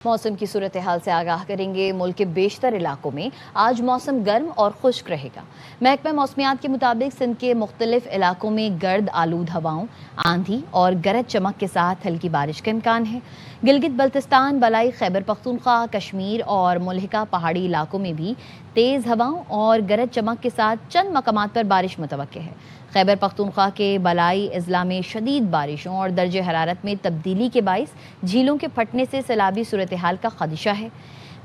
मौसम की सूरत हाल से आगाह करेंगे। मुल्क के बेशतर इलाकों में आज मौसम गर्म और खुश्क रहेगा। महकमा मौसमियात के मुताबिक सिंध के मुख्तलिफ इलाकों में गर्द आलूद हवाओं, आंधी और गरज चमक के साथ हल्की बारिश का इम्कान है। गिलगित बल्तिस्तान, बलाई खैबर पख्तूनख्वा, कश्मीर और मुल्हिका पहाड़ी इलाकों में भी तेज़ हवाओं और गरज चमक के साथ चंद मकामात पर बारिश मुतवक्के है। खैबर पख्तूनख्वा के बलाई अजला में शदीद बारिशों और दर्जे हरारत में तब्दीली के बाइस झीलों के फटने से सैलाबी सूरत हाल का खदशा है।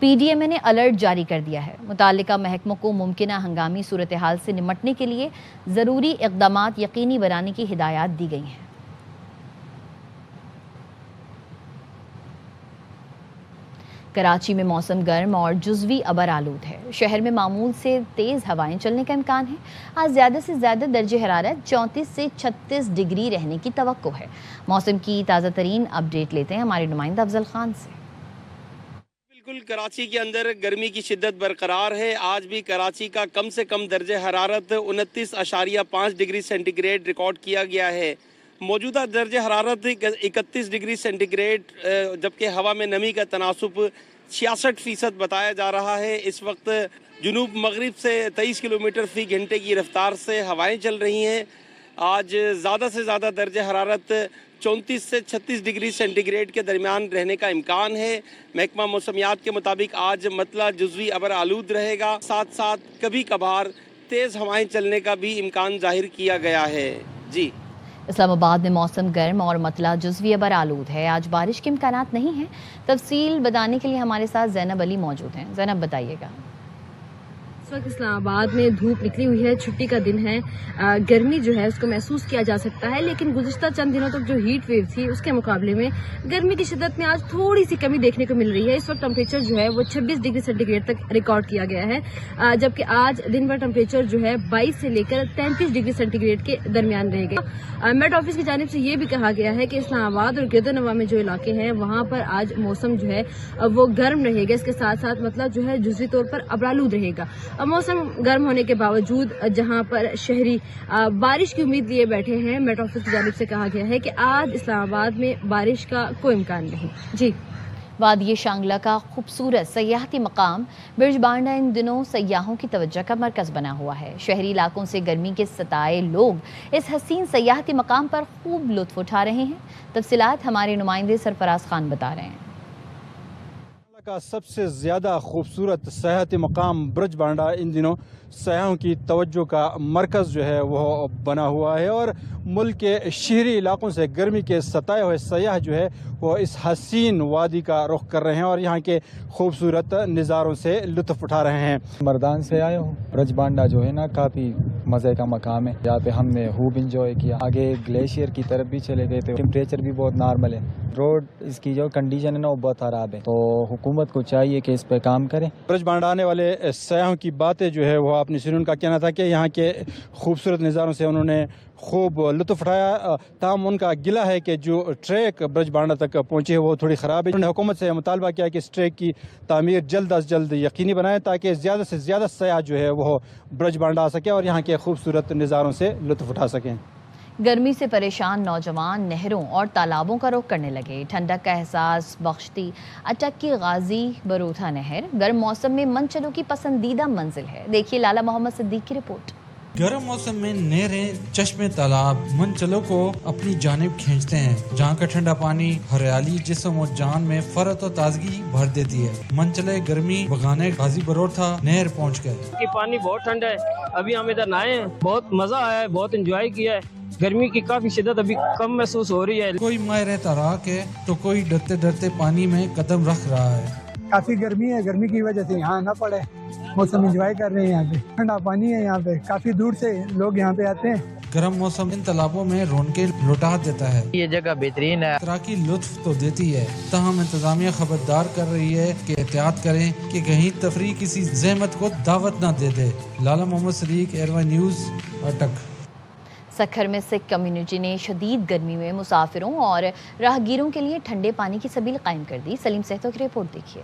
PDMA ने अलर्ट जारी कर दिया है। मुताल्लिका महकमों को मुमकिना हंगामी सूरत हाल से निमटने के लिए ज़रूरी इक़दामात यकीनी बनाने की हिदायत दी गई हैं। कराची में मौसम गर्म और जुज़वी अबर आलूद है। शहर में मामूल से तेज़ हवाएं चलने का इम्कान है। आज ज़्यादा से ज़्यादा दर्जे हरारत 34 से 36 डिग्री रहने की तवक्को है। मौसम की ताज़ा तरीन अपडेट लेते हैं हमारे नुमाइंदा अफजल खान से। बिल्कुल, कराची के अंदर गर्मी की शिद्दत बरकरार है। आज भी कराची का कम से कम दर्जे हरारत 29.5 डिग्री सेंटीग्रेड रिकॉर्ड किया गया है। मौजूदा दर्जे हरारत 31 डिग्री सेंटीग्रेड, जबकि हवा में नमी का तनासुब 66% बताया जा रहा है। इस वक्त जुनूब मगरिब से 23 किलोमीटर फी घंटे की रफ्तार से हवाएं चल रही हैं। आज ज़्यादा से ज़्यादा दर्जे हरारत 34 से 36 डिग्री सेंटीग्रेड के दरमियान रहने का इम्कान है। महकमा मौसमियात के मुताबिक आज मतला जुज़वी अबर आलूद रहेगा, साथ साथ कभी कभार तेज़ हवाएं चलने का भी इम्कान जाहिर किया गया है। जी, इस्लामाबाद में मौसम गर्म और मतला जुज़वी अबर आलूद है। आज बारिश के इम्कानात नहीं हैं। तफसील बताने के लिए हमारे साथ ज़ैनब अली मौजूद हैं। ज़ैनब, बताइएगा। इस वक्त इस्लामाबाद में धूप निकली हुई है, छुट्टी का दिन है। गर्मी जो है उसको महसूस किया जा सकता है, लेकिन गुज़िश्ता चंद दिनों तक जो हीट वेव थी उसके मुकाबले में गर्मी की शिद्दत में आज थोड़ी सी कमी देखने को मिल रही है। इस वक्त टेम्परेचर जो है वो 26 डिग्री सेंटीग्रेड तक रिकॉर्ड किया गया है, जबकि आज दिन भर टेम्परेचर जो है 22 से लेकर 33 डिग्री सेंटीग्रेड के दरमियान रहेगा। मेट ऑफिस की जानिब से ये भी कहा गया है कि इस्लामाबाद और गिरदनवा में जो इलाके हैं वहाँ पर आज मौसम जो है वो गर्म रहेगा। इसके साथ साथ मतलब जो है जुज़वी तौर पर अबरालूद रहेगा। मौसम गर्म होने के बावजूद जहां पर शहरी बारिश की उम्मीद लिए बैठे हैं, मेट ऑफिस की जानिब से कहा गया है कि आज इस्लामाबाद में बारिश का कोई इम्कान नहीं। जी, वादी शांगला का खूबसूरत सयाहती मकाम बिरज बांडा इन दिनों सयाहों की तवज्जो का मरकज बना हुआ है। शहरी इलाकों से गर्मी के सताए लोग इस हसीन सयाहती मकाम पर खूब लुत्फ उठा रहे हैं। तफसीलात हमारे नुमाइंदे सरफराज खान बता रहे हैं। का सबसे ज़्यादा खूबसूरत सयाहती मकाम ब्रज बांडा इन दिनों सयाहों की तवज्जो का मरकज़ जो है वह बना हुआ है और मुल्क के शहरी इलाकों से गर्मी के सताए हुए सयाह जो है वो इस हसीन वादी का रुख कर रहे हैं और यहाँ के खूबसूरत नज़ारों से लुत्फ़ उठा रहे हैं। मर्दान से आए हूँ। ब्रज बांडा जो है ना काफ़ी मज़े का मकाम है। यहाँ पे हमने खूब इंजॉय किया। आगे ग्लेशियर की तरफ भी चले गए थे। टेम्परेचर भी बहुत नॉर्मल है। रोड इसकी जो कंडीशन है ना वो बहुत ख़राब है, तो हुकूमत को चाहिए कि इस पे काम करें। ब्रज बांडा आने वाले सयाहों की बातें जो है वो आपने सुनी। उनका कहना था कि यहाँ के खूबसूरत नज़ारों से उन्होंने खूब लुत्फ़ उठाया। ताम उनका गिला है कि जो ट्रैक ब्रज बांडा तक पहुँची है वो थोड़ी ख़राब है। उन्होंने हुकूमत से मुतालबा किया कि इस ट्रैक की तामीर जल्द अज जल्द यकीनी बनाए ताकि ज़्यादा से ज़्यादा सयाह जो है वो ब्रज बांडा आ सके और यहाँ के खूबसूरत नज़ारों से लुत्फ़ उठा सकें। गर्मी से परेशान नौजवान नहरों और तालाबों का रुख करने लगे। ठंडक का एहसास बख्शती अटक की गाजी बरूथा नहर गर्म मौसम में मनचलों की पसंदीदा मंजिल है। देखिए लाला मोहम्मद सिद्दीक की रिपोर्ट। गर्म मौसम में नहरें, चश्मे, तालाब मनचलों को अपनी जानिब खींचते हैं, जहाँ का ठंडा पानी हरियाली जिस्म और जान में फरत और ताजगी भर देती है। मनचले गर्मी भगाने गाजी बरोथा नहर पहुँच गए। पानी बहुत ठंडा है, अभी हम इधर नहाए हैं, बहुत मजा आया है, बहुत एंजॉय किया है। गर्मी की काफी शिद्दत अभी कम महसूस हो रही है। कोई माहिर तैराक है तो कोई डरते डरते पानी में कदम रख रहा है। काफी गर्मी है, गर्मी की वजह से यहाँ आना पड़े। मौसम एंजॉय कर रहे हैं। यहाँ पे ठंडा पानी है, यहाँ पे काफी दूर से लोग यहाँ पे आते हैं। गर्म मौसम इन तालाबों में रौनकें लौटा देता है। ये जगह बेहतरीन है, तैराकी लुत्फ तो देती है, तहम इंतजामिया खबरदार कर रही है कि एहतियात करें कि कहीं तफरीह किसी जहमत को दावत न दे दे। लाला मोहम्मद सदीक, एयरवाई न्यूज़, अटक। सखर में सिख कम्युनिटी ने शदीद गर्मी में मुसाफिरों और राहगीरों के लिए ठंडे पानी की सबील कायम कर दी। सलीम सहतो की रिपोर्ट देखिए।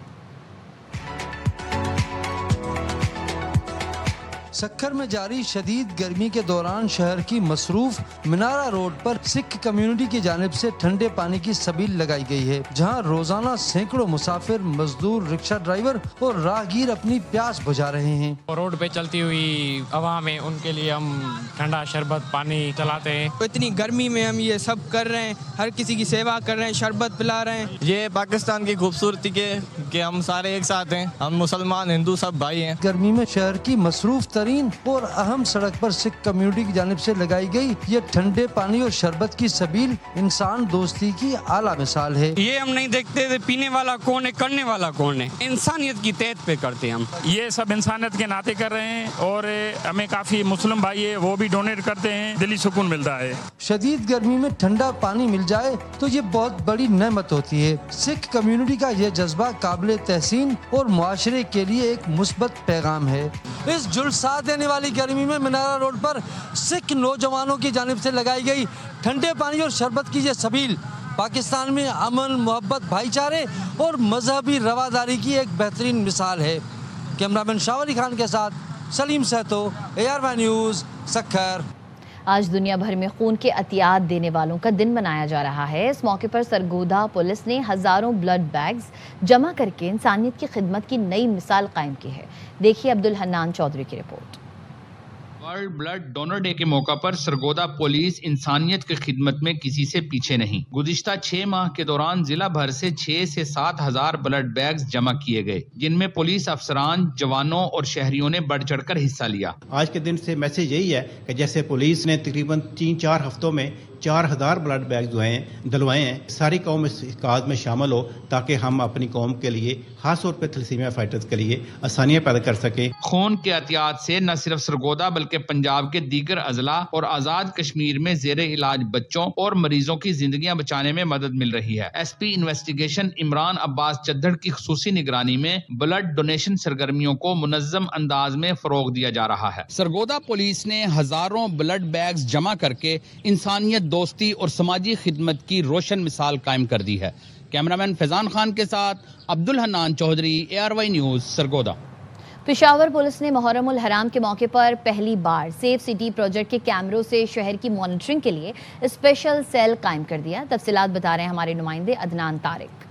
سکھر میں جاری شدید گرمی کے دوران شہر کی مصروف منارہ روڈ پر سکھ کمیونٹی کی جانب سے ٹھنڈے پانی کی سبیل لگائی گئی ہے، جہاں روزانہ سینکڑوں مسافر، مزدور، رکشہ ڈرائیور اور راہگیر اپنی پیاس بجھا رہے ہیں۔ روڈ پہ چلتی ہوئی عوام ہے، ان کے لیے ہم ٹھنڈا شربت پانی چلاتے ہیں۔ اتنی گرمی میں ہم یہ سب کر رہے ہیں، ہر کسی کی سیوا کر رہے ہیں، شربت پلا رہے ہیں۔ یہ پاکستان کی خوبصورتی کے کہ ہم سارے ایک ساتھ ہیں، ہم مسلمان ہندو سب بھائی ہیں۔ گرمی میں شہر کی مصروف ترین اور اہم سڑک پر سکھ کمیونٹی کی جانب سے لگائی گئی یہ ٹھنڈے پانی اور شربت کی سبیل انسان دوستی کی اعلیٰ مثال ہے۔ یہ ہم نہیں دیکھتے پینے والا کون ہے، کرنے والا کون ہے، انسانیت کی تحت پہ کرتے ہیں ہم۔ یہ سب انسانیت کے ناطے کر رہے ہیں اور ہمیں کافی مسلم بھائی ہے وہ بھی ڈونیٹ کرتے ہیں، دلی سکون ملتا ہے۔ شدید گرمی میں ٹھنڈا پانی مل جائے تو یہ بہت بڑی نعمت ہوتی ہے۔ سکھ کمیونٹی کا یہ جذبہ قابل تحسین اور معاشرے کے لیے ایک مثبت پیغام ہے۔ اس جھلسا دینے والی گرمی میں منارہ روڈ پر سکھ نوجوانوں کی جانب سے لگائی گئی ٹھنڈے پانی اور شربت کی یہ سبیل پاکستان میں امن، محبت، بھائی چارے اور مذہبی رواداری کی ایک بہترین مثال ہے۔ کیمرہ مین شاہ ولی خان کے ساتھ سلیم سہتو، AR نیوز، سکھر۔ آج دنیا بھر میں خون کے عطیات دینے والوں کا دن منایا جا رہا ہے۔ اس موقع پر سرگودا پولیس نے ہزاروں بلڈ بیگز جمع کر کے انسانیت کی خدمت کی نئی مثال قائم کی ہے۔ دیکھیے عبدالحنان چودھری کی رپورٹ۔ ورلڈ بلڈ ڈونر ڈے کے موقع پر سرگودا پولیس انسانیت کی خدمت میں کسی سے پیچھے نہیں۔ گزشتہ 6 ماہ کے دوران ضلع بھر سے 6 سے 7 ہزار بلڈ بیگز جمع کیے گئے، جن میں پولیس افسران، جوانوں اور شہریوں نے بڑھ چڑھ کر حصہ لیا۔ آج کے دن سے میسج یہی ہے کہ جیسے پولیس نے تقریباً 3-4 ہفتوں میں 4000 بلڈ بیگ دلوائے ہیں، ساری قوم اس کاز میں شامل ہو تاکہ ہم اپنی قوم کے لیے، خاص طور پہ تھیلیسیمیا فائٹرز کے لیے آسانیاں پیدا کر سکیں۔ خون کے عطیات سے نہ صرف سرگودا بلکہ پنجاب کے دیگر اضلاع اور آزاد کشمیر میں زیر علاج بچوں اور مریضوں کی زندگیاں بچانے میں مدد مل رہی ہے۔ SP انویسٹیگیشن عمران عباس چدھڑ کی خصوصی نگرانی میں بلڈ ڈونیشن سرگرمیوں کو منظم انداز میں فروغ دیا جا رہا ہے۔ سرگودا پولیس نے ہزاروں بلڈ بیگز جمع کر کے انسانیت، دوستی اور سماجی خدمت کی روشن مثال قائم کر دی ہے۔ کیمرامین فیضان خان کے ساتھ Abdul Hannan Chaudhry, ARY news, Sargodha. Peshawar police نے محرم الحرام کے موقع پر پہلی بار سیف سٹی پروجیکٹ کے کیمروں سے شہر کی مانیٹرنگ کے لیے اسپیشل سیل قائم کر دیا۔ تفصیلات بتا رہے ہیں ہمارے نمائندے عدنان طارق۔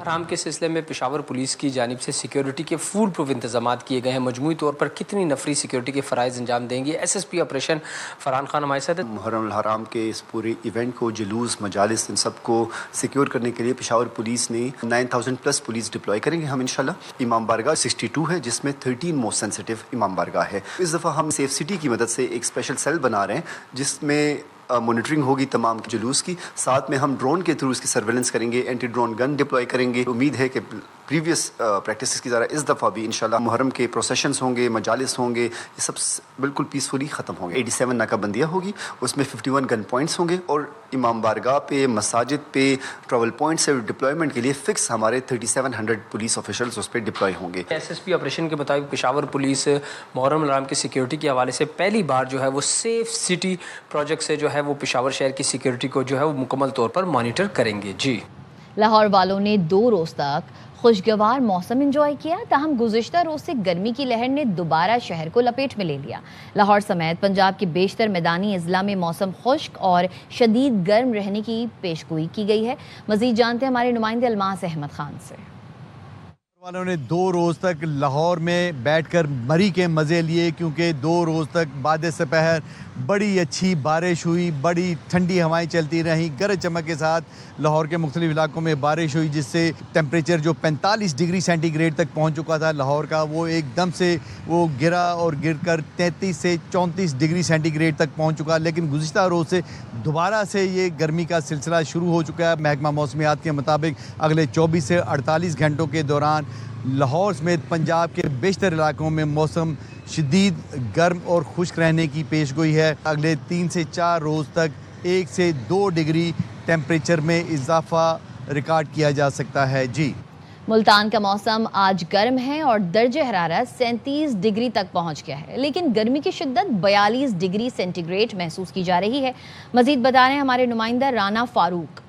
حرام کے سلسلے میں پشاور پولیس کی جانب سے سیکیورٹی کے فول پروف انتظامات کیے گئے ہیں۔ مجموعی طور پر کتنی نفری سیکیورٹی کے فرائض انجام دیں گے؟ SSP آپریشن فرحان خان ہمارے ساتھ۔ محرم الحرام کے اس پورے ایونٹ کو، جلوس، مجالس، ان سب کو سیکیور کرنے کے لیے پشاور پولیس نے 9000+ پولیس ڈپلوائے کریں گے ہم انشاءاللہ۔ امام بارگاہ 62 ہے، جس میں 13 موسٹ سینسٹیو امام بارگاہ ہے۔ اس دفعہ ہم سیف سٹی کی مدد سے ایک اسپیشل سیل بنا رہے ہیں جس میں مانیٹرنگ ہوگی تمام جلوس کی، ساتھ میں ہم ڈرون کے تھرو اس کی سرویلنس کریں گے، اینٹی ڈرون گن ڈپلوائے کریں گے۔ امید ہے کہ پریویس پریکٹسز کی طرح اس دفعہ بھی انشاءاللہ محرم کے پروسیشنز ہوں گے، مجالس ہوں گے، یہ سب بالکل پیسفلی ختم ہوں گے۔ 87 ناکہ بندیاں ہوگی، اس میں 51 گن پوائنٹس ہوں گے، اور امام بارگاہ پہ، مساجد پہ، ٹریول پوائنٹ سے ڈپلائمنٹ کے لیے فکس ہمارے 3700 پولیس آفیشلز اس پہ ڈپلوائے ہوں گے۔ SSP آپریشن کے مطابق پشاور پولیس محرم الحرام کی سیکیورٹی کے حوالے سے پہلی بار جو ہے وہ سیف سٹی پروجیکٹ سے جو ہے وہ پشاور شہر کی سیکیورٹی کو جو ہے وہ مکمل طور پر مانیٹر کریں گے۔ جی، لاہور والوں نے 2 روز تک خوشگوار موسم انجوائے کیا، تاہم گزشتہ روز سے گرمی کی لہر نے دوبارہ شہر کو لپیٹ میں لے لیا۔ لاہور سمیت پنجاب کے بیشتر میدانی اضلاع میں موسم خشک اور شدید گرم رہنے کی پیشگوئی کی گئی ہے۔ مزید جانتے ہیں ہمارے نمائندے الماس احمد خان سے۔ والوں نے 2 روز تک لاہور میں بیٹھ کر مری کے مزے لیے، کیونکہ 2 روز تک بعد سپہر بڑی اچھی بارش ہوئی، بڑی ٹھنڈی ہوائیں چلتی رہیں، گرج چمک کے ساتھ لاہور کے مختلف علاقوں میں بارش ہوئی، جس سے ٹیمپریچر جو 45 ڈگری سینٹی گریڈ تک پہنچ چکا تھا لاہور کا، وہ ایک دم سے وہ گرا اور گر کر 33 سے 34 ڈگری سینٹی گریڈ تک پہنچ چکا۔ لیکن گزشتہ روز سے دوبارہ سے یہ گرمی کا سلسلہ شروع ہو چکا ہے۔ محکمہ موسمیات کے مطابق اگلے 24 سے 48 گھنٹوں کے دوران لاہور سمیت پنجاب کے بیشتر علاقوں میں موسم شدید گرم اور خشک رہنے کی پیشگوئی ہے۔ اگلے 3 سے 4 روز تک 1 سے 2 ڈگری ٹیمپریچر میں اضافہ ریکارڈ کیا جا سکتا ہے۔ جی، ملتان کا موسم آج گرم ہے اور درجہ حرارت 37 ڈگری تک پہنچ گیا ہے، لیکن گرمی کی شدت 42 ڈگری سینٹی گریڈ محسوس کی جا رہی ہے۔ مزید بتا رہے ہیں ہمارے نمائندہ رانا فاروق۔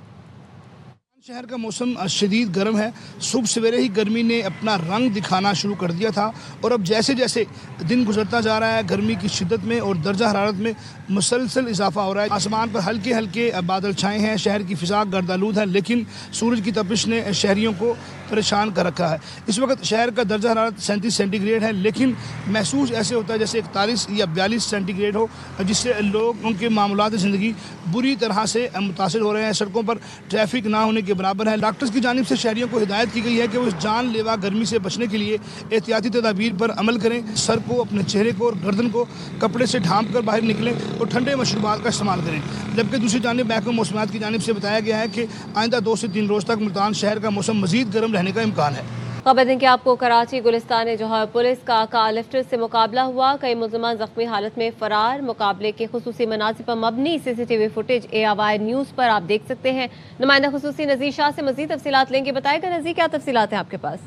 शहर का मौसम शदीद गर्म है। सुबह सवेरे ही गर्मी ने अपना रंग दिखाना शुरू कर दिया था और अब जैसे जैसे दिन गुजरता जा रहा है गर्मी की शिद्दत में और दर्जा हरारत में मुसलसल इजाफा हो रहा है। आसमान पर हल्के हल्के बादल छाए हैं, शहर की फिजा गर्दालूद है, लेकिन सूरज की तपिश ने शहरियों को परेशान कर रखा है। इस वक्त शहर का दर्जा हरारत 37 सेंटीग्रेड है, लेकिन महसूस ऐसे होता है जैसे 41 या 42 सेंटीग्रेड हो, जिससे लोग उनके मामलात ज़िंदगी बुरी तरह से मुतासिर हो रहे हैं। सड़कों पर ट्रैफिक ना होने के बराबर है। डॉक्टर्स की जानिब से शहरियों को हिदायत की गई है कि वो इस जानलेवा गर्मी से बचने के लिए एहतियाती तदाबीर पर अमल करें। सर को, अपने चेहरे को और गर्दन को कपड़े से ढांप कर बाहर निकलें और ठंडे मशरूबात का इस्तेमाल करें। जबकि दूसरी जानिब महकमा मौसमियात की जानिब से बताया गया है कि आइंदा 2 से 3 रोज़ तक मुल्तान शहर का मौसम मज़ीद गर्म रहने का इम्कान है। खबर दें कि आपको कराची गुलिस्तान जौहर पुलिस का कार लिफ्टर से मुकाबला हुआ। कई मुलजमान जख्मी हालत में फरार। मुकाबले के खुसूसी मनासिब पर मबनी CCTV फुटेज ARY न्यूज़ पर आप देख सकते हैं। नुमाइंदा खुसूसी नज़ीर शाह से मज़ीद तफसीलात लेंगे। बताएगा नज़ीर, क्या तफसीलात हैं आपके पास?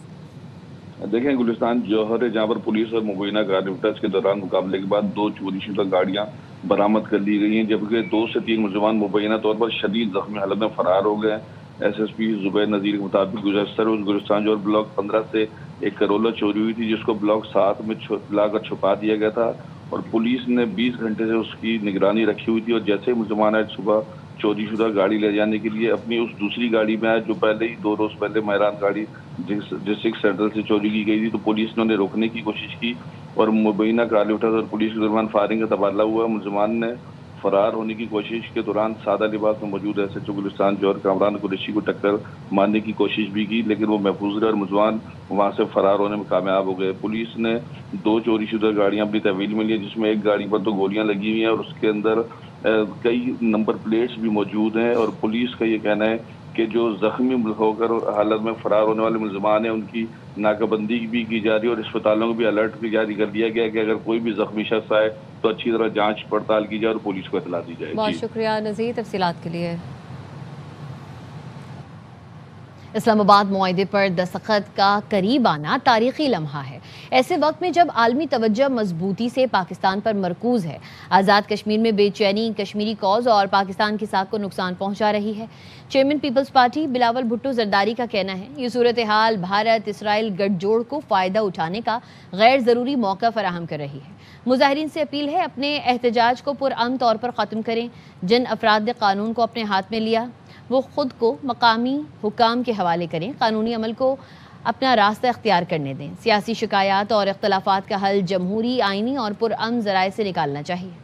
देखें, गुलिस्तान जौहर जहाँ पर पुलिस और मुबैना कार लिफ्टर्स के दौरान मुकाबले के बाद 2 चोरीशुदा गाड़ियाँ बरामद कर ली गई हैं, जबकि 2 से 3 मुलजमान मुबैना तौर पर शदीद जख्मी हालत में फरार हो गए। SSP जुबैर नज़ीर के मुताबिक गुज़श्ता रोज़ गुलिस्तान जौहर ब्लॉक 15 से एक करोला चोरी हुई थी, जिसको ब्लॉक 7 में लाकर छुपा दिया गया था और पुलिस ने 20 घंटे से उसकी निगरानी रखी हुई थी। और जैसे मुलजमान आज सुबह चोरीशुदा गाड़ी ले जाने के लिए अपनी उस दूसरी गाड़ी में आए, जो पहले ही 2 रोज़ पहले महरान गाड़ी डिस्ट्रिक्ट सेंट्रल से चोरी की गई थी, तो पुलिस ने उन्हें रोकने की कोशिश की और मुबैना कार लिफ्टर्स और पुलिस के दरमियान फायरिंग का तबादला हुआ। मुलजमान ने फरार होने की कोशिश के दौरान सादा लिबास में मौजूद SHO गुलिस्तान जौहर कामरान कुरैशी को टक्कर मारने की कोशिश भी की, लेकिन वो महफूज रहे और मुलजमान वहाँ से फरार होने में कामयाब हो गए। पुलिस ने 2 चोरीशुदा गाड़ियाँ अपनी तहवील में ली, जिसमें एक गाड़ी पर तो गोलियाँ लगी हुई हैं और उसके अंदर कई नंबर प्लेट्स भी मौजूद हैं। और पुलिस का ये कहना है कि जो जख्मी होकर हालत में फरार होने वाले मुलजमान हैं उनकी नाकाबंदी भी की जा रही है और अस्पतालों को भी अलर्ट भी जारी कर दिया गया है कि अगर कोई भी जख्मी शख्स आए तो अच्छी तरह जांच पड़ताल की जाए और पुलिस को इत्तला दी जाए। बहुत शुक्रिया नज़ीर तफसीलात के लिए। इस्लामाबाद मुआहदे पर दस्तखत का करीब आना तारीखी लम्हा है। ऐसे वक्त में जब आलमी तवज्जो मजबूती से पाकिस्तान पर मरकूज है, आज़ाद कश्मीर में बेचैनी कश्मीरी कौज और पाकिस्तान की साख को नुकसान पहुंचा रही है। Chairman people's party Bilawal Bhutto Zardari का कहना है, ये सूरत हाल भारत इसराइल गठजोड़ को फ़ायदा उठाने का गैर ज़रूरी मौका फराहम कर रही है। मुजाहिरीन से अपील है, अपने एहतजाज को पुरअमन तौर पर ख़त्म करें। जिन अफराद ने कानून को अपने हाथ में लिया वो खुद को मकामी हुकाम के हवाले करें, कानूनी अमल को अपना रास्ता इख्तियार करने दें। सियासी शिकायत और इख्तलाफात का हल जमहूरी, आइनी और पुरअमन ज़राए से निकालना चाहिए।